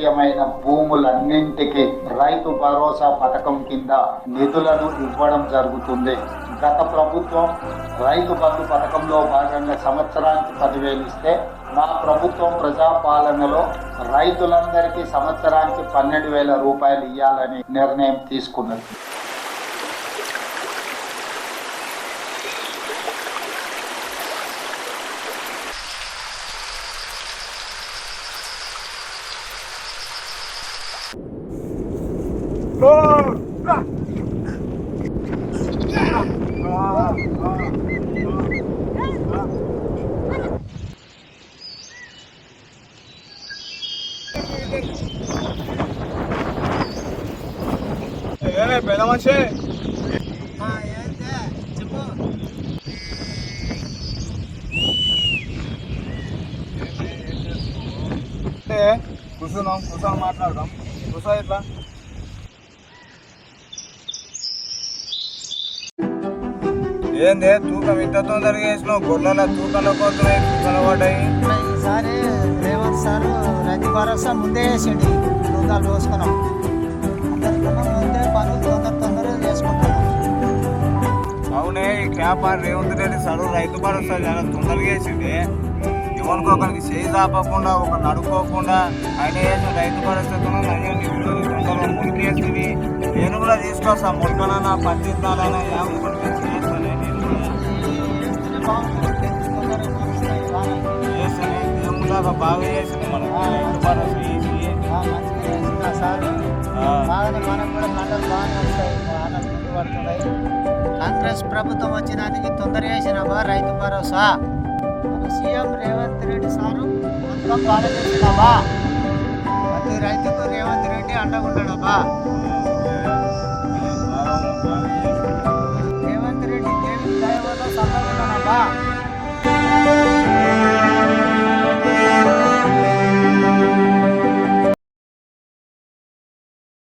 యోగ్యమైన భూములన్నింటికి రైతు భరోసా పథకం కింద నిధులను ఇవ్వడం జరుగుతుంది. గత ప్రభుత్వం రైతు బంధు పథకంలో భాగంగా సంవత్సరానికి 10,000 ఇస్తే మా ప్రభుత్వం ప్రజాపాలనలో రైతులందరికీ సంవత్సరానికి 12,000 రూపాయలు ఇవ్వాలని నిర్ణయం తీసుకున్నది. పెద్ద మనిషి కూర్చొని మాట్లాడదాం. కూర్చో ఇట్లా. ఏంది తూకం ఇంత తొందరగా వేసినావు? గొడ్ల తూకంలో పోతున్నాయి, తూకంలో పడ్డాయి. ఈసారి రేవంత్ సార్ రైతు భరోసా ముందే వేసిండి. తూకాలు పోసుకున్నాం. అందరికన్నా ముందే పనులు తొందరగా చేసుకుంటున్నాం. అవునే, ఈ వ్యాపారం రేవంత్ రెడ్డి సార్ రైతు భరోసా చాలా తొందరగా వేసింది. ఎవరికొకరికి చేయి దాపకుండా, ఒక నడుకోకుండా ఆయన వేసిన రైతు భరోసా తొందరగా మురికి వేస్తుంది. నేను కూడా తీసుకొస్తాను. ముడకనైనా పచ్చిద్దాలైనా ఏముందాక బాగా చేసింది మన రైతు భరోసా వేసి. సార్ బాగానే మనకు కూడా పంటలు బాగానే వస్తాయి, బాగా ముందు పడుతున్నాయి. కాంగ్రెస్ ప్రభుత్వం వచ్చినానికి తొందరగా వేసినామా రైతు భరోసా. మన సీఎం రేవంత్ రెడ్డి సారు మొత్తం బాగా చేసినామా. ప్రతి రైతుకు రేవంత్ రెడ్డి అండగుంటాడమ్మా.